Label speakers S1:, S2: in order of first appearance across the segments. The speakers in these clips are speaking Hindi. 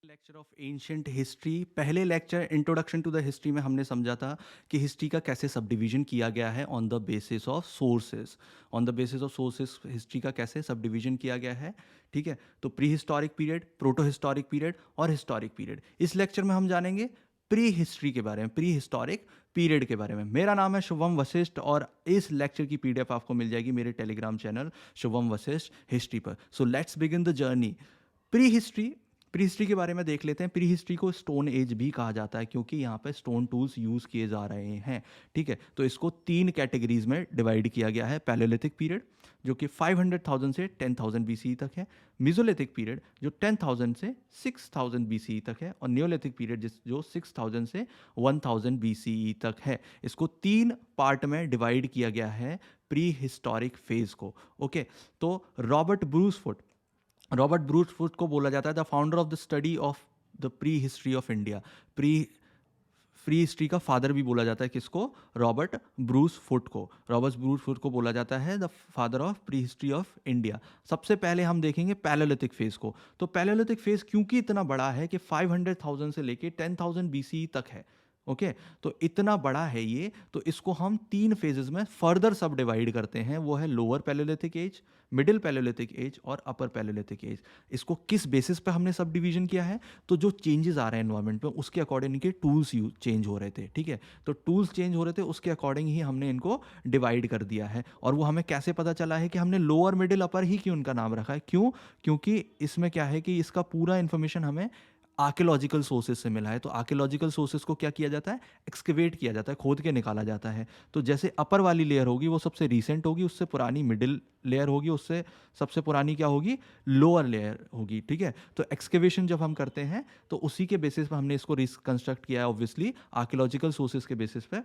S1: Lecture of ancient history. पहले lecture introduction to the history में हमने समझा था कि हिस्ट्री का कैसे सब डिवीजन किया गया है on the basis of sources. On the basis of sources history का कैसे सब डिवीजन किया गया है, ठीक है। तो pre historic period, proto historic period और हिस्टोरिक पीरियड। इस लेक्चर में हम जानेंगे प्री हिस्ट्री के बारे में, प्री हिस्टोरिक पीरियड के बारे में। मेरा नाम है शुभम वशिष्ठ और इस लेक्चर की पीडीएफ आपको मिल जाएगी मेरे Telegram channel Shubham Vashishtha history पर। So let's begin the journey. Prehistory, prehistory के बारे में देख लेते हैं। प्री हिस्ट्री को स्टोन एज भी कहा जाता है क्योंकि यहाँ पे स्टोन टूल्स यूज़ किए जा रहे हैं, ठीक है। तो इसको तीन कैटेगरीज में डिवाइड किया गया है। पैलेलिथिक पीरियड जो कि 500,000 से 10,000 बीसी तक है, मिजोलिथिक पीरियड जो 10,000 से 6,000 बीसी तक है, और नियोलिथिक पीरियड जो 6,000 से 1,000 बीसी तक है। इसको तीन पार्ट में डिवाइड किया गया है प्री हिस्टोरिक फेज को, ओके। तो रॉबर्ट ब्रूस फुट को बोला जाता है the founder of the study of the pre history of India. Pre history का फादर भी बोला जाता है किसको? रॉबर्ट ब्रूस फुट को। रॉबर्ट ब्रूस फुट को बोला जाता है the father of prehistory of India. सबसे पहले हम देखेंगे पैलेलिथिक फेज को। तो पैलेलिथिक फेज क्योंकि इतना बड़ा है कि 500,000 से लेके 10,000 बीसी तक है, ओके। तो इतना बड़ा है ये, तो इसको हम तीन फेजेस में फर्दर सब डिवाइड करते हैं। वो है lower palaeolithic age, middle palaeolithic age और अपर पैलेलिथिक एज। इसको किस बेसिस पे हमने सब डिवीजन किया है? तो जो चेंजेस आ रहे हैं एनवायरनमेंट में उसके अकॉर्डिंग इनके टूल्स चेंज हो रहे थे, ठीक है। तो टूल्स चेंज हो रहे थे, उसके अकॉर्डिंग ही हमने इनको डिवाइड कर दिया है। और वो हमें कैसे पता चला है कि हमने लोअर मिडिल अपर ही क्यों उनका नाम रखा है? क्यों? क्योंकि इसमें क्या है कि इसका पूरा इंफॉर्मेशन हमें आर्कियोलॉजिकल सोर्सेज से मिला है। तो आर्कियोलॉजिकल सोर्सेज को क्या किया जाता है? एक्सकेवेट किया जाता है, खोद के निकाला जाता है। तो जैसे अपर वाली लेयर होगी वो सबसे रिसेंट होगी, उससे पुरानी मिडिल लेयर होगी, उससे सबसे पुरानी क्या होगी? लोअर लेयर होगी, ठीक है। तो एक्सकेवेशन जब हम करते हैं तो उसी के बेसिस पे हमने इसको रिकंस्ट्रक्ट किया है, ऑब्वियसली आर्कियोलॉजिकल सोर्सेज के बेसिस पे।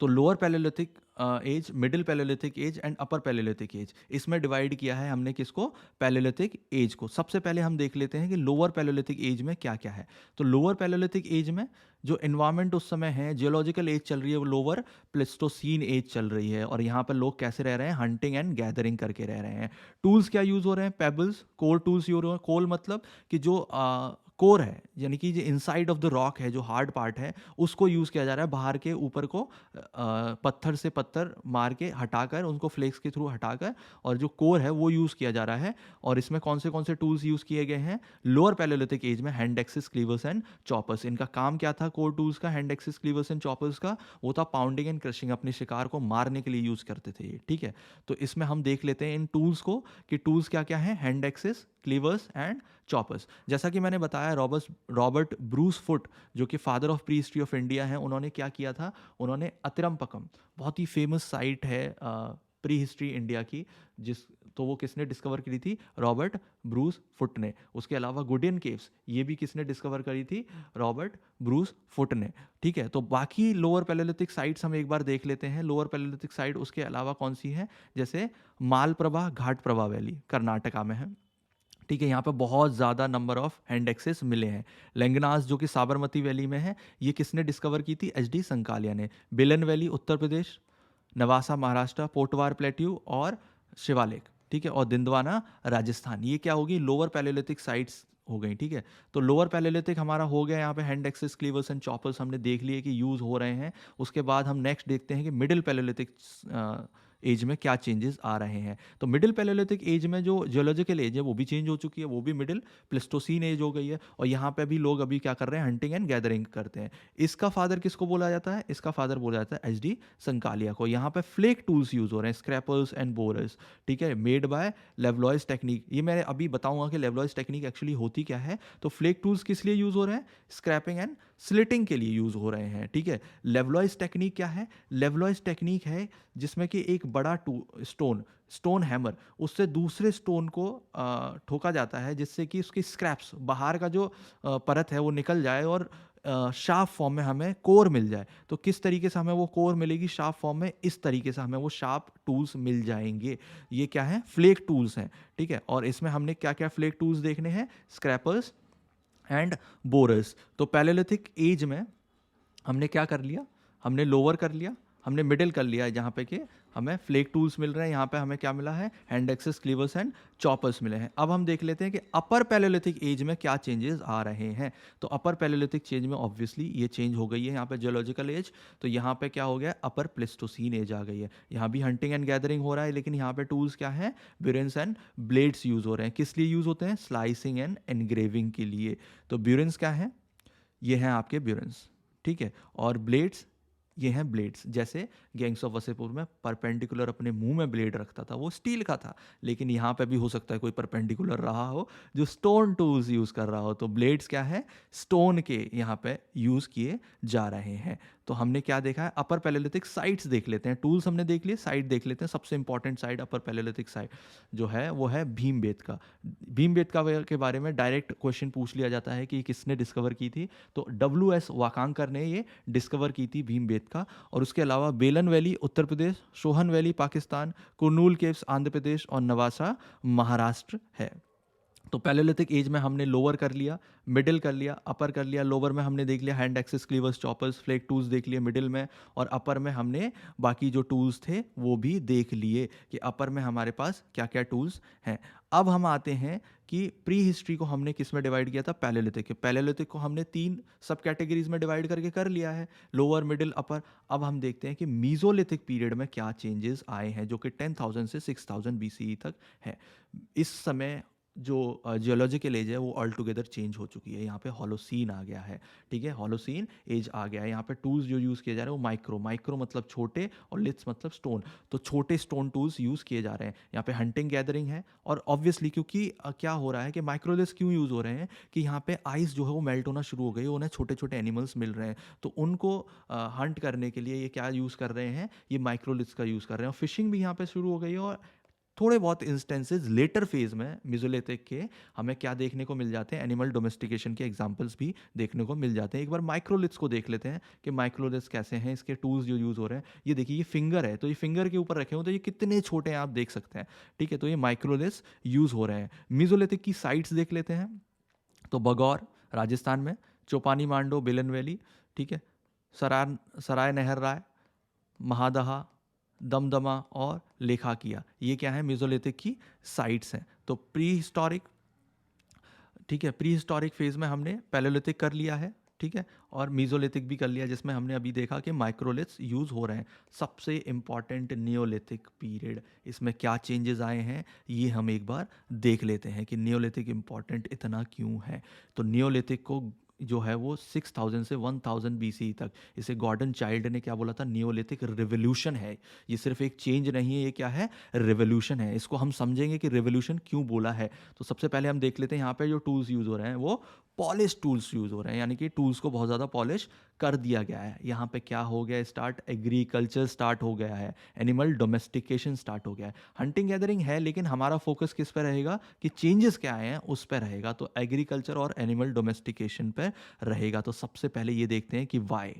S1: तो lower palaeolithic age, middle palaeolithic age and upper palaeolithic age, इसमें डिवाइड किया है हमने किसको? पैलेलिथिक एज को। सबसे पहले हम देख लेते हैं कि लोअर पैलेलिथिक एज में क्या क्या है। तो लोअर पैलेलिथिक एज में जो एनवायरनमेंट उस समय है, जियोलॉजिकल एज चल रही है, वो लोअर प्लेस्टोसीन एज चल रही है। और यहाँ पर लोग कैसे रह रहे हैं? हंटिंग एंड गैदरिंग करके रह रहे हैं। टूल्स क्या यूज हो रहे हैं? पेबल्स, कोर टूल्स यूज हो रहे हैं। कोल मतलब कि जो कोर है, यानी कि जो इनसाइड ऑफ द रॉक है, जो हार्ड पार्ट है, उसको यूज़ किया जा रहा है। बाहर के ऊपर को पत्थर से पत्थर मार के हटाकर, उनको फ्लेक्स के थ्रू हटाकर, और जो कोर है वो यूज़ किया जा रहा है। और इसमें कौन से टूल्स यूज़ किए गए हैं? लोअर पैलेलिथिक एज में hand axes, cleavers and choppers. इनका काम क्या था कोर टूल्स का, hand axes, cleavers and choppers का? वो था पाउंडिंग एंड क्रशिंग, अपने शिकार को मारने के लिए यूज़ करते थे ये, ठीक है। तो इसमें हम देख लेते हैं इन टूल्स को कि टूल्स क्या क्या हैं। Hand axes, cleavers and choppers. जैसा कि मैंने बताया, रॉबर्ट ब्रूस फुट जो कि father of prehistory of India हैं, उन्होंने क्या किया था? उन्होंने अतिरम्पकम, बहुत ही फेमस साइट है प्री हिस्ट्री इंडिया की, तो वो किसने डिस्कवर करी थी? रॉबर्ट ब्रूस फुट ने। उसके अलावा गुडियन केव्स, ये भी किसने डिस्कवर करी थी? रॉबर्ट ब्रूस फुट ने, ठीक है। तो बाकी लोअर पैलेलिथिक साइट्स हम एक बार देख लेते हैं। लोअर पैलेलिथिक साइट उसके अलावा कौन सी है? जैसे मालप्रभा घाटप्रभा वैली कर्नाटका में है, ठीक है। यहाँ पे बहुत ज़्यादा नंबर ऑफ हैंड एक्सेस मिले हैं। लेंगनास जो कि साबरमती वैली में है, ये किसने डिस्कवर की थी? एच.डी. संकालिया ने। बिलन वैली उत्तर प्रदेश, नवासा महाराष्ट्र, पोटवार प्लेट्यू और शिवालिक, ठीक है। और दिंदवाना राजस्थान। ये क्या होगी? लोअर पैलेलिथिक साइट्स हो गई, ठीक है। तो लोअर पैलेलिथिक हमारा हो गया। यहाँ पे हैंड एक्सेस, क्लीवर्स एंड चॉपर्स हमने देख लिए कि यूज़ हो रहे हैं। उसके बाद हम नेक्स्ट देखते हैं कि मिडिल पैलेलिथिक एज में क्या चेंजेस आ रहे हैं। तो मिडिल पैलेलिथिक एज में जो जियोलॉजिकल एज है वो भी चेंज हो चुकी है, वो भी मिडिल प्लेस्टोसीन एज हो गई है। और यहाँ पे भी लोग अभी क्या कर रहे हैं? हंटिंग एंड गैदरिंग करते हैं। इसका फादर किसको बोला जाता है? इसका फादर बोला जाता है एच.डी. संकालिया को। यहाँ पे फ्लेक टूल्स यूज हो रहे हैं, स्क्रैपर्स एंड बोरर्स, ठीक है, मेड बाय लेवलॉयस टेक्निक। ये मैं अभी बताऊंगा कि लेवलॉयस टेक्निक एक्चुअली होती क्या है। तो फ्लेक टूल्स किस लिए यूज हो रहे हैं? स्क्रैपिंग एंड स्लिटिंग के लिए यूज हो रहे हैं, ठीक है। लेवलॉयस टेक्निक क्या है? लेवलॉयस टेक्निक है जिसमें कि एक बड़ा स्टोन हैमर, उससे दूसरे स्टोन को ठोका जाता है जिससे कि उसकी स्क्रैप्स, बाहर का जो परत है वो निकल जाए और शार्प फॉर्म में हमें कोर मिल जाए। तो किस तरीके से हमें वो कोर मिलेगी शार्प फॉर्म में? इस तरीके से हमें वो शार्प टूल्स मिल जाएंगे। ये क्या है? फ्लेक टूल्स हैं, ठीक है। और इसमें हमने क्या क्या फ्लेक टूल्स देखने हैं? Scrapers and borers. तो पैलेलिथिक एज में हमने क्या कर लिया? हमने लोअर कर लिया, हमने मिडिल कर लिया है, जहाँ पे कि हमें फ्लेक टूल्स मिल रहे हैं, यहाँ पे हमें क्या मिला है, हैंड एक्सेस, क्लीवर्स एंड चॉपर्स मिले हैं। अब हम देख लेते हैं कि अपर पैलेयोलिथिक एज में क्या चेंजेस आ रहे हैं। तो अपर पैलेयोलिथिक चेंज में ऑब्वियसली ये चेंज हो गई है यहाँ पे जियोलॉजिकल एज। तो यहाँ पे क्या हो गया, अपर प्लेस्टोसीन एज आ गई है। यहाँ भी हंटिंग एंड गैदरिंग हो रहा है, लेकिन यहाँ पे टूल्स क्या है, ब्यूरेंस एंड ब्लेड्स यूज हो रहे हैं। किस लिए यूज होते हैं, स्लाइसिंग एंड एनग्रेविंग के लिए। तो ब्यूरेंस क्या है, ये हैं आपके ब्यूरेंस, ठीक है। और ब्लेड्स, ये हैं ब्लेड्स। जैसे गैंग्स ऑफ वसेपुर में परपेंडिकुलर अपने मुंह में ब्लेड रखता था, वो स्टील का था, लेकिन यहाँ पे भी हो सकता है कोई परपेंडिकुलर रहा हो जो स्टोन टूल्स यूज़ कर रहा हो। तो ब्लेड्स क्या है, स्टोन के यहाँ पे यूज़ किए जा रहे हैं। तो हमने क्या देखा है, अपर पैलेयोलिथिक साइट्स देख लेते हैं। टूल्स हमने देख लिए, साइट देख लेते हैं। सबसे इंपॉर्टेंट साइट अपर पैलेयोलिथिक साइट जो है वो है भीमबेटका। भीमबेटका के बारे में डायरेक्ट क्वेश्चन पूछ लिया जाता है कि किसने डिस्कवर की थी। तो WS वाकांकर ने ये डिस्कवर की थी भीमबेटका। और उसके अलावा बेलन valley Uttar Pradesh, Sohan valley Pakistan, Kurnool caves Andhra Pradesh और नवासा महाराष्ट्र है। तो पैलेयोलिथिक एज में हमने लोअर कर लिया, मिडिल कर लिया, अपर कर लिया। लोअर में हमने देख लिया hand axes, cleavers, choppers, flake tools देख लिए मिडिल में, और अपर में हमने बाकी जो टूल्स थे वो भी देख लिए कि अपर में हमारे पास क्या क्या टूल्स हैं। अब हम आते हैं कि प्री हिस्ट्री को हमने किस में डिवाइड किया था, पैलेयोलिथिक। पैलेयोलिथिक को हमने 3 सब कैटेगरीज में डिवाइड करके कर लिया है, लोअर, मिडिल, अपर। अब हम देखते हैं कि मीजोलिथिक पीरियड में क्या चेंजेस आए हैं, जो कि 10,000 से 6,000 BCE तक है। इस समय जो जियोलॉजिकल एज है वो ऑल टुगेदर चेंज हो चुकी है। यहाँ पे होलोसीन आ गया है, ठीक है, होलोसीन एज आ गया है। यहाँ पे टूल्स जो यूज़ किए जा रहे हैं वो माइक्रो मतलब छोटे, और लिथ्स मतलब स्टोन। तो छोटे स्टोन टूल्स यूज़ किए जा रहे हैं। यहाँ पे हंटिंग गैदरिंग है, और ऑब्वियसली क्योंकि क्या हो रहा है कि माइक्रोलिथ्स क्यों यूज़ हो रहे हैं कि यहाँ पे आइस जो है वो मेल्ट होना शुरू हो गई है, उन्हें छोटे छोटे एनिमल्स मिल रहे हैं। तो उनको हंट करने के लिए ये क्या यूज़ कर रहे हैं, ये माइक्रोलिथ्स का यूज़ कर रहे हैं। और फिशिंग भी यहाँ पे शुरू हो गई है। और थोड़े बहुत इंस्टेंसेस लेटर फेज में मेसोलिथिक के हमें क्या देखने को मिल जाते हैं, एनिमल डोमेस्टिकेशन के एग्जांपल्स भी देखने को मिल जाते हैं। एक बार माइक्रोलिथ्स को देख लेते हैं कि माइक्रोलिथ्स कैसे हैं, इसके टूल्स जो यूज़ हो रहे हैं। ये देखिए, ये फिंगर है, तो ये फिंगर के ऊपर रखे हो तो ये कितने छोटे हैं आप देख सकते हैं, ठीक है। तो ये माइक्रोलिथ्स यूज़ हो रहे हैं। मेसोलिथिक की साइट्स देख लेते हैं। तो बगौर राजस्थान में, चौपानी मांडो बेलन वैली, ठीक है, सराय नहर राय, महादहा, दमदमा और लेखाकिया, ये क्या है, मेसोलिथिक की साइट्स हैं। तो प्री हिस्टोरिक, ठीक है, प्री हिस्टोरिक फेज में हमने पैलेयोलिथिक कर लिया है, ठीक है, और मीजोलिथिक भी कर लिया, जिसमें हमने अभी देखा कि माइक्रोलिथ्स यूज़ हो रहे हैं। सबसे इंपॉर्टेंट नियोलिथिक पीरियड, इसमें क्या चेंजेस आए हैं ये हम एक बार देख लेते हैं कि नियोलिथिक इंपॉर्टेंट इतना क्यों है। तो नियोलिथिक को जो है वो 6,000 से 1,000 BCE तक, इसे गॉर्डन चाइल्ड ने क्या बोला था, नियोलिथिक रिवोल्यूशन है। ये सिर्फ एक चेंज नहीं है, ये क्या है, रिवोल्यूशन है। इसको हम समझेंगे कि रिवोल्यूशन क्यों बोला है। तो सबसे पहले हम देख लेते हैं यहाँ पे जो टूल्स यूज़ हो रहे हैं वो पॉलिश टूल्स यूज़ हो रहे हैं, यानी कि टूल्स को बहुत ज़्यादा पॉलिश कर दिया गया है। यहाँ पे क्या हो गया स्टार्ट, एग्रीकल्चर स्टार्ट हो गया है, एनिमल डोमेस्टिकेशन स्टार्ट हो गया है। हंटिंग गैदरिंग है, लेकिन हमारा फोकस किस पे रहेगा कि चेंजेस क्या आए हैं उस पर रहेगा। तो एग्रीकल्चर और एनिमल डोमेस्टिकेशन पर रहेगा। तो सबसे पहले ये देखते हैं कि वाई,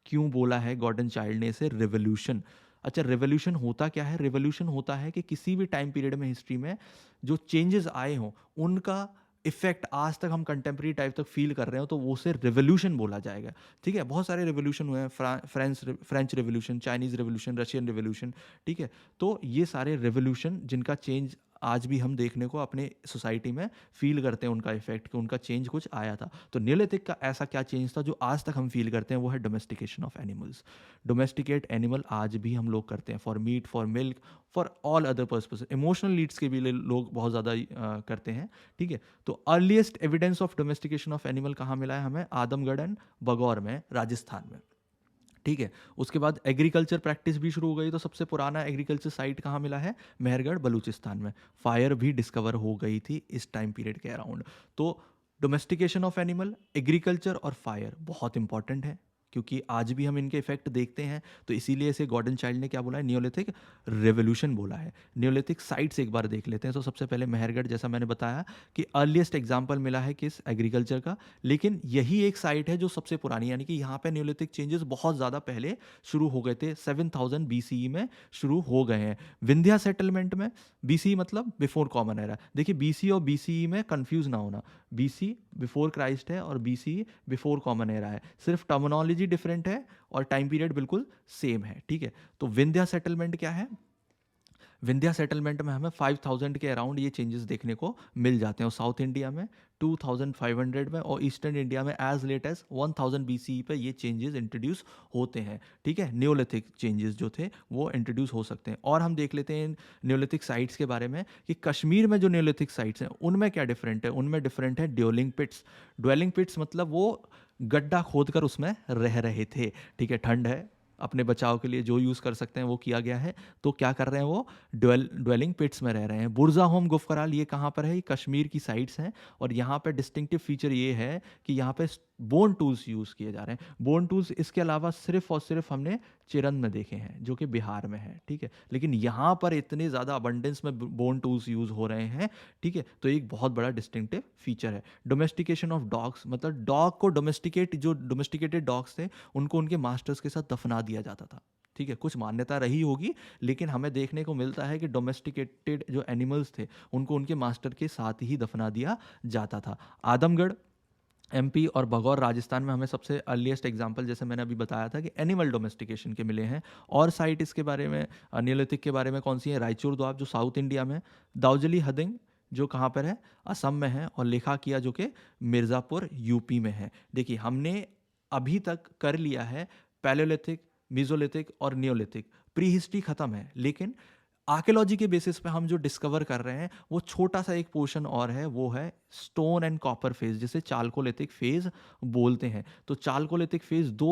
S1: क्यों बोला है गॉर्डन चाइल्ड ने इसे रिवोल्यूशन। अच्छा, रिवोल्यूशन होता क्या है, रिवोल्यूशन होता है कि किसी भी टाइम पीरियड में हिस्ट्री में जो चेंजेस आए हों उनका इफेक्ट आज तक हम कंटेम्प्रेरी टाइप तक फील कर रहे हो, तो वो उसे रिवोल्यूशन बोला जाएगा, ठीक है। बहुत सारे रिवोल्यूशन हुए हैं, French revolution, Chinese revolution, Russian revolution, ठीक है। तो ये सारे रिवोल्यूशन जिनका चेंज आज भी हम देखने को अपने सोसाइटी में फील करते हैं, उनका इफेक्ट कि उनका चेंज कुछ आया था। तो नियोलिथिक का ऐसा क्या चेंज था जो आज तक हम फील करते हैं, वो है domestication of animals. Domesticate animal आज भी हम लोग करते हैं, for meet, for milk, for all other purpose. Emotional needs के भी लोग बहुत ज़्यादा करते हैं, ठीक है। तो earliest evidence of domestication of animal कहाँ मिला है हमें, आदमगढ़ एंड बगौर में, राजस्थान में, ठीक है। उसके बाद एग्रीकल्चर प्रैक्टिस भी शुरू हो गई। तो सबसे पुराना एग्रीकल्चर साइट कहाँ मिला है, मेहरगढ़ बलूचिस्तान में। फायर भी डिस्कवर हो गई थी इस टाइम पीरियड के अराउंड। तो डोमेस्टिकेशन ऑफ एनिमल, एग्रीकल्चर और फायर बहुत इंपॉर्टेंट है, क्योंकि आज भी हम इनके इफेक्ट देखते हैं। तो इसीलिए इसे गॉर्डन चाइल्ड ने क्या बोला है, नियोलिथिक रेवोल्यूशन बोला है। नियोलिथिक साइट्स एक बार देख लेते हैं। तो सबसे पहले मेहरगढ़, जैसा मैंने बताया कि अर्लीस्ट एग्जाम्पल मिला है किस, एग्रीकल्चर का, लेकिन यही एक साइट है जो सबसे पुरानी, यानी कि यहाँ पे नियोलिथिक चेंजेस बहुत ज़्यादा पहले शुरू हो गए थे, 7,000 BCE में शुरू हो गए हैं। विंध्या सेटलमेंट में, BCE मतलब बिफोर कॉमन एरा। देखिए BC और BCE में कंफ्यूज ना होना, BC बिफोर क्राइस्ट है और BCE बिफोर कॉमन एरा है। सिर्फ टर्मिनोलॉजी ही डिफरेंट है और टाइम पीरियड बिल्कुल सेम है, ठीक है। तो विंध्या सेटलमेंट क्या है? विंध्या सेटलमेंट में हमें 5000 के अराउंड ये चेंजेस देखने को मिल जाते हैं, और साउथ इंडिया में 2500 में, और ईस्टर्न इंडिया में एज लेट एज 1000 BCE पे ये चेंजेस इंट्रोड्यूस होते हैं, ठीक है। न्योलिथिक चेंजेस जो थे वो इंट्रोड्यूस हो सकते हैं। और हम देख लेते हैं न्योलिथिक साइट्स के बारे में कि कश्मीर में जो न्योलिथिक साइट्स हैं उनमें क्या डिफरेंट है। उनमें डिफरेंट है ड्वेलिंग पिट्स। ड्वेलिंग पिट्स मतलब वो गड्ढा खोद कर उसमें रह रहे थे, ठीक है। ठंड है, अपने बचाव के लिए जो यूज़ कर सकते हैं वो किया गया है। तो क्या कर रहे हैं वो ड्वेलिंग पिट्स में रह रहे हैं। बुरजा होम गुफकराल ये कहाँ पर है? ये कश्मीर की साइड्स हैं, और यहाँ पे डिस्टिंक्टिव फीचर ये है कि यहाँ पे बोन टूल्स यूज़ किए जा रहे हैं। बोन टूल्स इसके अलावा सिर्फ और सिर्फ हमने चिरंद में देखे हैं जो कि बिहार में है, ठीक है। लेकिन यहाँ पर इतने ज़्यादा अबंडेंस में बोन टूल्स यूज़ हो रहे हैं, ठीक है। तो एक बहुत बड़ा डिस्टिंक्टिव फीचर है। डोमेस्टिकेशन ऑफ डॉग्स, मतलब डॉग को जो डोमेस्टिकेटेड डॉग्स थे उनको उनके मास्टर्स के साथ दफना दिया जाता था, ठीक है। कुछ मान्यता रही होगी, लेकिन हमें देखने को मिलता है कि डोमेस्टिकेटेड जो एनिमल्स थे उनको उनके मास्टर के साथ ही दफना दिया जाता था। आदमगढ़ MP और भगौर राजस्थान में हमें सबसे अर्लीस्ट एग्जाम्पल, जैसे मैंने अभी बताया था, कि एनिमल डोमेस्टिकेशन के मिले हैं। और साइट इसके बारे में न्योलिथिक के बारे में कौन सी है? रायचूर द्वाब जो साउथ इंडिया में, दाउजली हदिंग जो कहाँ पर है? असम में है, और लेखा किया जो कि मिर्ज़ापुर UP में है। देखिए हमने अभी तक कर लिया है पैलेयोलिथिक, मीजोलिथिक और नियोलिथिक। प्री हिस्ट्री खत्म है, लेकिन आर्कियोलॉजी के बेसिस पे हम जो डिस्कवर कर रहे हैं वो छोटा सा एक पोर्शन और है, वो है स्टोन एंड कॉपर फेज, जिसे चालकोलिथिक फेज बोलते हैं। तो चालकोलिथिक फेज दो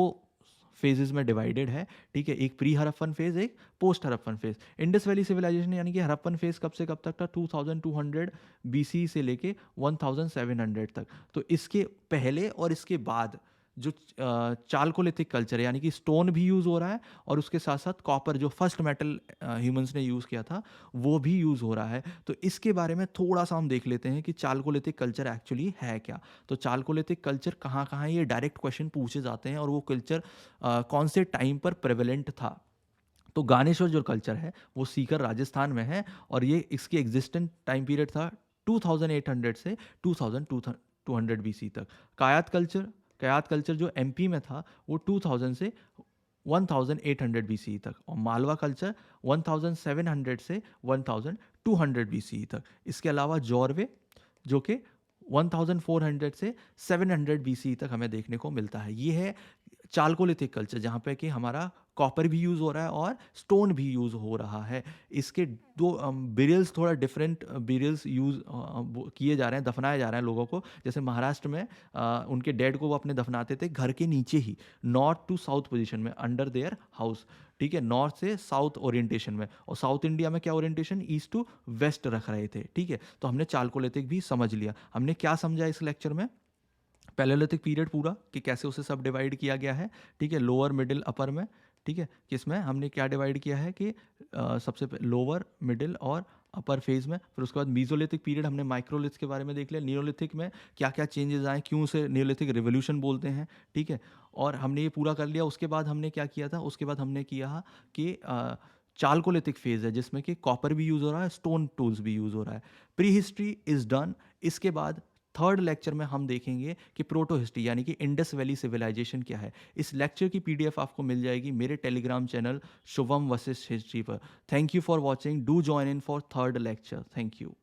S1: फेजेस में डिवाइडेड है, ठीक है। एक प्री हड़प्पन फेज, एक post Harappan phase. Indus valley civilisation यानी कि हड़प्पन फेज कब से कब तक था? 2200 BC से लेके 1700 तक। तो इसके पहले और इसके बाद जो चालकोलिथिक कल्चर है, यानी कि स्टोन भी यूज़ हो रहा है और उसके साथ साथ कॉपर, जो फर्स्ट मेटल ह्यूमंस ने यूज़ किया था, वो भी यूज़ हो रहा है। तो इसके बारे में थोड़ा सा हम देख लेते हैं कि चालकोलिथिक कल्चर एक्चुअली है क्या। तो चालकोलिथिक कल्चर कहाँ कहाँ है, ये डायरेक्ट क्वेश्चन पूछे जाते हैं, और वो कल्चर कौन से टाइम पर प्रेवलेंट था। तो गानेश्वर जो कल्चर है वो सीकर राजस्थान में है, और ये इसकी एग्जिस्टेंट टाइम पीरियड था 2800 से 2200 BC तक। कायात कल्चर जो MP में था वो 2000 से 1800 BCE तक, और मालवा कल्चर 1700 से 1200 BCE तक। इसके अलावा जॉर्वे जो कि 1400 से 700 BCE तक हमें देखने को मिलता है। ये है चालकोलिथिक कल्चर, जहाँ पे कि हमारा कॉपर भी यूज़ हो रहा है और स्टोन भी यूज़ हो रहा है। इसके दो बिरियल्स, थोड़ा डिफरेंट बिरियल्स यूज़ किए जा रहे हैं, दफनाए जा रहे हैं लोगों को। जैसे महाराष्ट्र में उनके डेड को वो अपने दफनाते थे घर के नीचे ही, नॉर्थ टू साउथ पोजीशन में, अंडर देयर हाउस, ठीक है। नॉर्थ से साउथ ओरिएंटेशन में, और साउथ इंडिया में क्या ओरिएंटेशन? ईस्ट टू वेस्ट रख रहे थे, ठीक है। तो हमने चालकोलिथिक भी समझ लिया। हमने क्या समझा इस लेक्चर में? पैलेयोलिथिक पीरियड पूरा, कि कैसे उसे सब डिवाइड किया गया है, ठीक है। लोअर, मिडिल, अपर में, ठीक है। किसमें हमने क्या डिवाइड किया है कि सबसे लोअर, मिडिल और अपर फेज में। फिर उसके बाद मीजोलिथिक पीरियड हमने माइक्रोलिथ्स के बारे में देख लिया। नियोलिथिक में क्या क्या चेंजेस आए, क्यों उसे नियोलिथिक रिवोल्यूशन बोलते हैं, ठीक है। और हमने ये पूरा कर लिया। उसके बाद हमने क्या किया था? उसके बाद हमने किया कि चालकोलिथिक फेज है जिसमें कि कॉपर भी यूज़ हो रहा है, स्टोन टूल्स भी यूज़ हो रहा है। Pre history is done. इसके बाद थर्ड लेक्चर में हम देखेंगे कि प्रोटो हिस्ट्री यानी कि इंडस वैली सिविलाइजेशन क्या है। इस लेक्चर की PDF आपको मिल जाएगी मेरे Telegram channel Shubham Vashishtha history पर। Thank you for watching. Do join in for third lecture. Thank you.